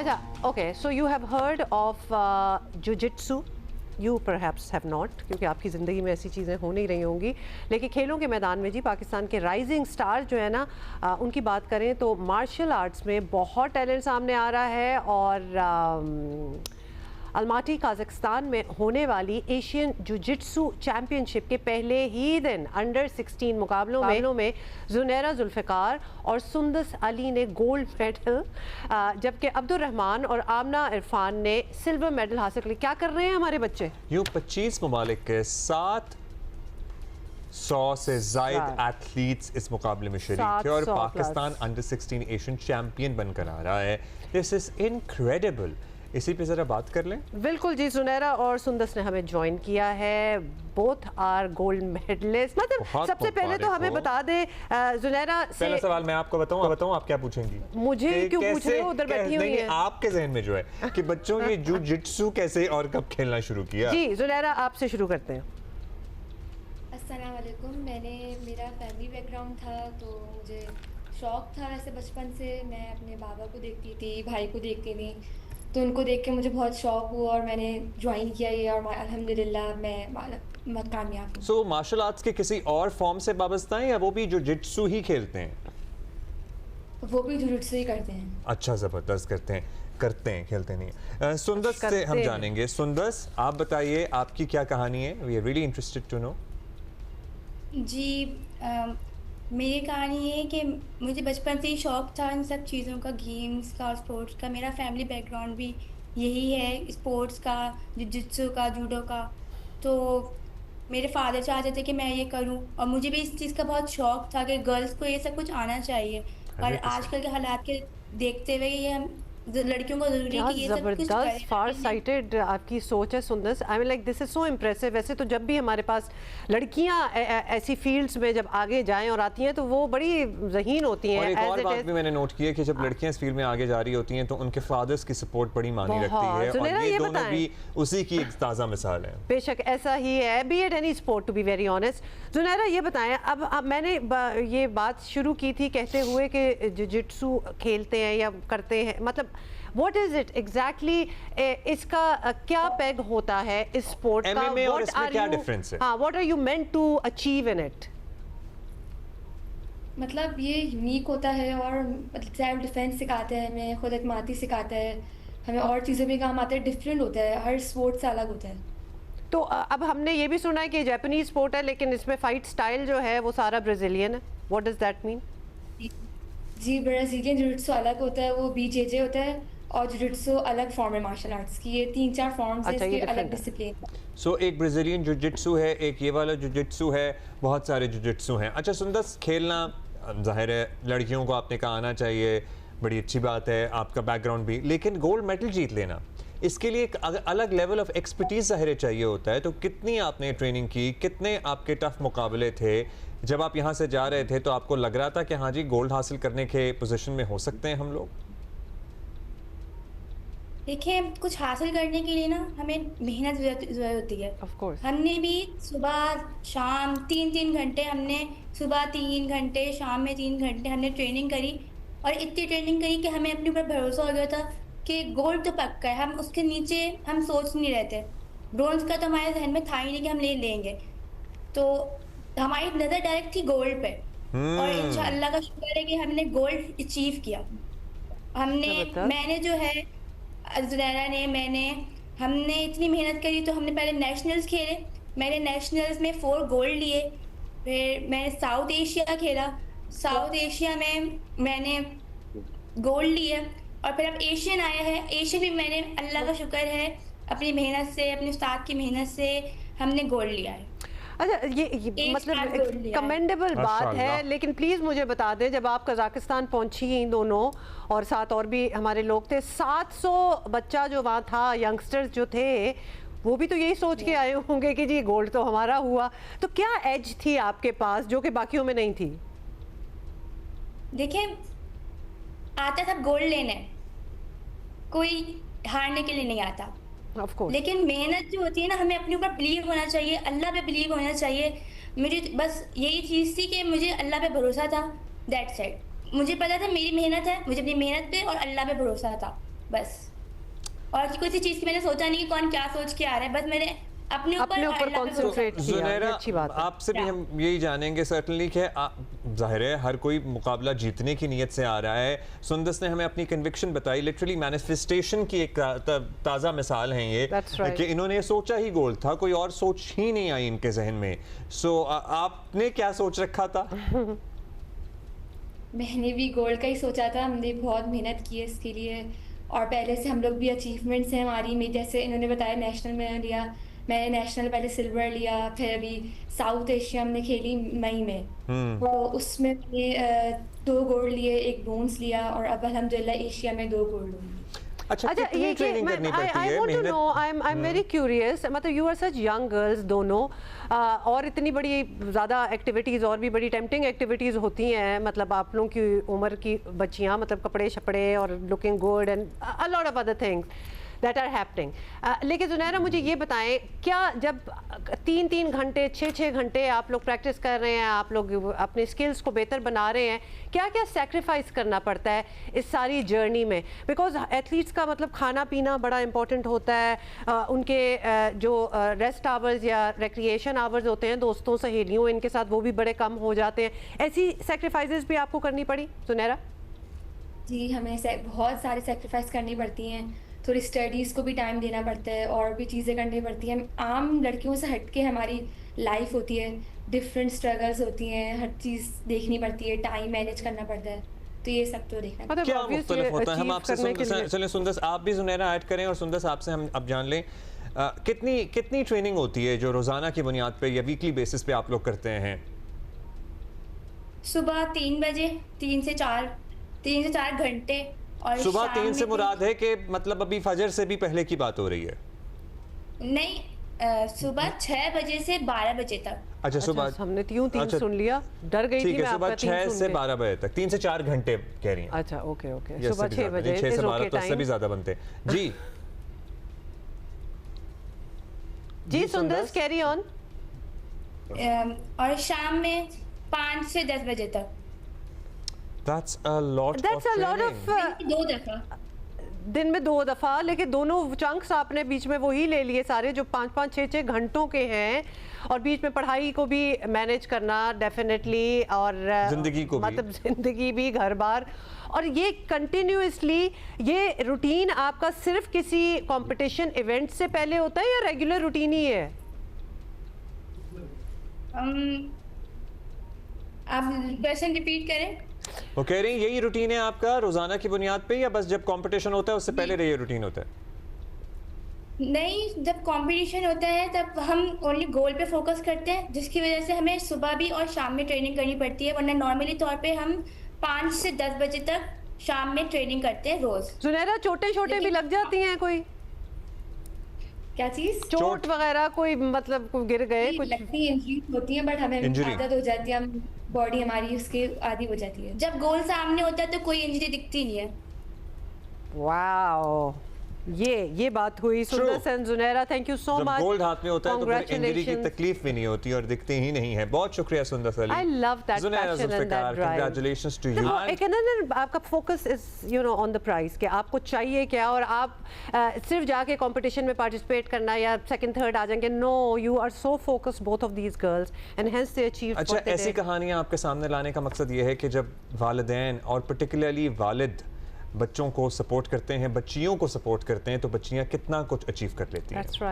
अच्छा, okay, so you have heard of jiu-jitsu. You perhaps have not, क्योंकि आपकी ज़िंदगी में ऐसी चीज़ें हो नहीं रही होंगी, लेकिन खेलों के मैदान में जी पाकिस्तान के राइजिंग स्टार जो है ना, उनकी बात करें तो मार्शल आर्ट्स में बहुत टैलेंट सामने आ रहा है। और अलमाटी कजाकिस्तान में होने वाली एशियन जुजित्सु चैम्पियनशिप के पहले ही दिन अंडर 16 मुकाबलों में जुनैरा जुल्फ़िकार और सुंदस अली ने गोल्ड मेडल, जबकि अब्दुल रहमान और आमना इरफान ने सिल्वर मेडल हासिल किया। क्या कर रहे हैं हमारे बच्चे? यूँ 25 ममालिक के 700 से ज़ायद एथलीट्स इस मुकाबले में शरीक थे और पाकिस्तान अंडर 16 एशियन चैम्पियन बनकर आ रहा है। This is incredible. इसी पे ज़रा बात कर लें। बिल्कुल जी, जुनैरा और सुंदस ने हमें ज्वाइन किया है। Both are gold medalist. मतलब सबसे पहले तो हमें बता दें, जुनैरा से पहला सवाल मैं आपको बताऊं आप क्या पूछेंगी? मुझे क्यों पूछ रहे हो? उधर बैठी हुई है। आपके जहन में जो है कि बच्चों ये जुजित्सु कैसे और कब खेलना शुरू किया? जी जुनैरा, आपसे शुरू करते हैं। अस्सलाम वालेकुम। मेरा फैमिली बैकग्राउंड था, तो मुझे शौक़ था वैसे बचपन से। मैं अपने बाबा को देखती थी, भाई को देखती थी, तो उनको देख के मुझे बहुत शौक़ हुआ और मैंने ज्वाइन किया ये, और अल्हम्दुलिल्लाह मैं कामयाब हूँ। सो मार्शल आर्ट्स के किसी और फॉर्म से वाबस्ता हैं या वो भी जुजित्सु ही खेलते हैं? वो भी जुजित्सु ही करते हैं। अच्छा, ज़बरदस्त करते हैं, खेलते नहीं। सुंदस से हम जानेंगे। सुंदस, आप बताइए आपकी क्या कहानी है? We are really interested to know. जी, मेरी कहानी है कि मुझे बचपन से ही शौक़ था इन सब चीज़ों का, गेम्स का और स्पोर्ट्स का। मेरा फैमिली बैकग्राउंड भी यही है, स्पोर्ट्स का, जिजित्सु का, जूडो का। तो मेरे फादर चाहते थे कि मैं ये करूं, और मुझे भी इस चीज़ का बहुत शौक़ था कि गर्ल्स को ये सब कुछ आना चाहिए। और आजकल के हालात के देखते हुए ये हम लड़कियों को ज़रूरी है कि ये सब कुछ करें। फार साइटेड आपकी सोच है Sundas. I mean like this is so impressive. वैसे तो जब भी हमारे पास लड़कियां ऐसी फील्ड्स में जब आगे जाएं और आती हैं तो वो बड़ी ज़हीन होती हैं। और एक और बात भी मैंने नोट की है कि जब लड़कियां इस फील्ड में आगे जा रही होती हैं तो उनके फादर्स की सपोर्ट बड़ी मानी रखती है, और ये दोनों भी उसी की एक ताज़ा मिसाल है। बेशक ऐसा ही है, be it any sport to be very honest. Junaira, ये बताएं, अब मैंने ये बात शुरू की थी कहते हुए कि जुजित्सु खेलते हैं या करते हैं, मतलब What is it exactly? इसका क्या पैग होता है इस स्पोर्ट का? MMA और इसमें क्या डिफरेंस है? हाँ, what are you meant to achieve in it? मतलब ये यूनिक होता है और सेल्फ डिफेंस सिखाते हैं हमें, खुद एतमादी सिखाता है हमें, और चीज़ें भी काम आते हैं। डिफरेंट होता है, हर स्पोर्ट से अलग होता है। तो अब हमने ये भी सुना है कि जापानीज स्पोर्ट है, लेकिन इसमें फाइट स्टाइल जो है वो सारा ब्राज़ीलियन है। What does that mean? जी, ब्राज़ीलियन जुजित्सु अलग होता है, वो BJJ होता है, और जुजित्सु अलग फॉर्म है मार्शल आर्ट्स की। ये 3-4 फॉर्म्स हैं, इसके अलग डिसिप्लिन। सो एक ब्राज़ीलियन जुजित्सु है, एक ये वाला जुजित्सु है, बहुत सारे जुजित्सु हैं। अच्छा सुंदस, खेलना ज़ाहिर है लड़कियों को आपने कहा आना चाहिए, बड़ी अच्छी बात है, आपका बैकग्राउंड भी, लेकिन गोल्ड मेडल जीत लेना, इसके लिए एक अलग लेवल ऑफ एक्सपर्टीज़ ज़ाहिर चाहिए होता है। तो कितनी आपने ट्रेनिंग की, कितने आपके टफ मुकाबले थे? जब आप यहाँ से जा रहे थे तो आपको लग रहा था कि हाँ जी गोल्ड हासिल करने के पोजीशन में हो सकते हैं हम लोग? देखिए, कुछ हासिल करने के लिए ना हमें मेहनत ज़रूरत होती है। Of course. हमने भी सुबह शाम 3-3 घंटे, हमने सुबह 3 घंटे, शाम में 3 घंटे हमने ट्रेनिंग करी, और इतनी ट्रेनिंग करी कि हमें अपने ऊपर भरोसा हो गया था कि गोल्ड तो पक्का है। हम उसके नीचे हम सोच नहीं रहे थे। ब्रोंज का तो हमारे जहन में था ही नहीं कि हम ले लेंगे। तो हमारी नज़र डायरेक्ट थी गोल्ड पे, और इंशाअल्लाह का शुक्र है कि हमने गोल्ड अचीव किया। मैंने जो है, जुनैरा ने, हमने इतनी मेहनत करी, तो हमने पहले नेशनल्स खेले। मैंने नेशनल्स में 4 गोल्ड लिए। फिर मैंने साउथ एशिया खेला, साउथ एशिया में मैंने गोल्ड लिए, और फिर अब एशियन आया है। एशियन भी मैंने, अल्लाह का शुक्र है, अपनी मेहनत से, अपने उस्ताद की मेहनत से हमने गोल्ड लिया है। अच्छा, ये मतलब कमेंडेबल बात है, लेकिन प्लीज़ मुझे बता दें, जब आप कजाकिस्तान पहुंची इन दोनों और साथ और भी हमारे लोग थे, 700 बच्चा जो वहाँ था, यंगस्टर्स जो थे, वो भी तो यही सोच के आए होंगे कि जी गोल्ड तो हमारा हुआ। तो क्या एज थी आपके पास जो कि बाकियों में नहीं थी? देखिए, आता था गोल्ड लेने, कोई हारने के लिए नहीं आता। Of course. लेकिन मेहनत जो होती है ना, हमें अपने ऊपर बिलीव होना चाहिए, अल्लाह पे बिलीव होना चाहिए। मुझे बस यही चीज़ थी कि मुझे अल्लाह पे भरोसा था, दैट्स इट। मुझे पता था मेरी मेहनत है, मुझे अपनी मेहनत पे और अल्लाह पे भरोसा था। बस। और किसी चीज़ की मैंने सोचा नहीं कि कौन क्या सोच के आ रहा है, बस मैंने अपने ऊपर अपने ऊपर अल्लाह पे भरोसा concentrate किया। किया। ये ज़ुनैरा, अच्छी बात है। आपसे भी हम यही जानेंगे सर्टनली कि जाहिर है हर कोई मुकाबला जीतने की नीयत से आ रहा है। सुंदस ने हमें अपनी कन्विक्शन बताई, लिटरली मैनिफेस्टेशन की एक ताज़ा मिसाल है ये That's right. कि इन्होंने सोचा ही गोल था, कोई और सोच ही नहीं आई इनके जहन में। सो आपने क्या सोच रखा था? मैंने भी गोल्ड का ही सोचा था, हमने बहुत मेहनत की है इसके लिए और पहले से हम लोग भी अचीवमेंट्स हैं हमारी में, जैसे इन्होंने बताया नेशनल में लिया, मैंने नेशनल पहले सिल्वर लिया, फिर अभी साउथ एशिया हमने खेली मई में, तो उसमें मैंने 2 गोल्ड लिए, 1 ब्रोंज लिया और अब अल्हम्दुलिल्लाह एशिया में 2 गोल्ड लूँगी। अच्छा, अच्छा कितनी ट्रेनिंग करनी पड़ती आई है? वांट टू नो, मेहनत आई एम वेरी क्यूरियस, मतलब you are such young girls दोनों, और इतनी बड़ी ज़्यादा एक्टिविटीज़ और भी बड़ी टेम्पटिंग एक्टिविटीज़ होती हैं, मतलब आप लोगों की उम्र की बच्चियां, मतलब कपड़े शपड़े और looking good and a lot of other things that are happening. लेकिन ज़ुनैरा मुझे ये बताएं, क्या जब 3-3 घंटे 6-6 घंटे आप लोग प्रैक्टिस कर रहे हैं, आप लोग अपने स्किल्स को बेहतर बना रहे हैं, क्या क्या सेक्रीफाइस करना पड़ता है इस सारी जर्नी में? बिकॉज एथलीट्स का मतलब खाना पीना बड़ा इंपॉर्टेंट होता है, उनके जो रेस्ट आवर्स या रिक्रिएशन आवर्स होते हैं दोस्तों सहेलियों इनके साथ, वो भी बड़े कम हो जाते हैं। ऐसी सेक्रीफाइसेस भी आपको करनी पड़ी ज़ुनैरा? जी, हमें बहुत सारी सेक्रीफाइस करनी पड़ती हैं, थोड़ी स्टडीज़ को भी टाइम देना पड़ता है और भी चीज़ें करनी पड़ती हैं। आम लड़कियों से हट के हमारी लाइफ होती है, डिफरेंट स्ट्रगल्स होती हैं, हर चीज़ देखनी पड़ती है, टाइम मैनेज करना पड़ता है, तो ये सब तो देखना मतलब क्या obviously मुख्तलिफ होता है? हम achieve आपसे करने के लिए- चलें सुंदस, आप भी ज़ुनैरा ऐड करें और सुंदस आपसे हम अब जान लें कितनी ट्रेनिंग होती है जो रोज़ाना की बुनियाद पे या वीकली बेसिस पे आप लोग करते हैं? सुबह 3 बजे 3 से 4 घंटे और सुबह शाम 3 से में मुराद है कि मतलब अभी फजर से भी पहले की बात हो रही है? नहीं, सुबह 6 बजे से 12 बजे तक। अच्छा, सुबह अच्छा, हमने 3 अच्छा, सुन लिया, डर गई थी ठीक मैं है, सुबह आपका 3 6 सुन से के। 12 बजे तक, 3 से 4 घंटे कह रही हैं। अच्छा, ओके ओके, या सुबह इससे भी 6 ज़्यादा बजे नहीं, 6 से is 12 okay तो इससे भी time। ज़्यादा बनते हैं। जी जी सुंदस, कैरी ऑन। और शाम में 5 से 10 बजे तक। That's a lot That's of a lot training. of 2 दफ़ा। दिन में 2 दफ़ा, लेकिन दोनों चंक्स आपने बीच में वही ले लिए सारे जो 5-5 6-6 घंटों के हैं, और बीच में पढ़ाई को भी मैनेज करना डेफिनेटली, और जिंदगी को भी। मतलब जिंदगी भी, घर बार, और ये कंटिन्यूअसली ये रूटीन आपका सिर्फ किसी कंपटीशन इवेंट से पहले होता है या रेगुलर रूटीन ही है? आप क्वेश्चन रिपीट करें। वो कह रही हैं यही रूटीन है आपका रोजाना की बुनियाद पे, या बस जब कंपटीशन होता है उससे पहले ये रूटीन होता है? नहीं, जब कंपटीशन होता है तब हम ओनली गोल पे फोकस करते हैं, जिसकी वजह से हमें सुबह भी और शाम में ट्रेनिंग करनी पड़ती है, वरना नॉर्मली तौर पे हम 5 से 10 बजे तक शाम में ट्रेनिंग करते हैं रोज। ज़ुनैरा, चोटें छोटे भी लग जाती हैं कोई? क्या चीज़? चोट वगैरह कोई, मतलब कोई गिर गए कुछ? लगती इंजरीज होती हैं, बट हमें Injury। आदत हो जाती है, हम बॉडी हमारी उसके आदी हो जाती है। जब गोल सामने होता है तो कोई इंजरी दिखती नहीं है। वाओ, ये बात हुई। सुंदर and Zunaira, thank you so जब मच। गोल्ड हाथ में होता है तो फिर इंजरी की Congratulations. तकलीफ भी नहीं होती और दिखती ही नहीं है। बहुत शुक्रिया सुंदर सली। I love that Zunaira passion and Zulfikar, that drive. congratulations to you. देखो, एक है ना, आपका focus is on the prize, कि आपको चाहिए क्या, और आप सिर्फ जाके कंपटीशन में पार्टिसिपेट करना या सेकंड थर्ड आ जाएंगे। No, you are so focused, both of these girls, and hence they achieve. अच्छा, ऐसी कहानियां आपके सामने लाने का मकसद ये है कि जब वालिदैन और पर्टिकुलरली वालिद बच्चों को सपोर्ट करते हैं, बच्चियों को सपोर्ट करते हैं, तो बच्चियां कितना कुछ अचीव कर लेती हैं। That's right.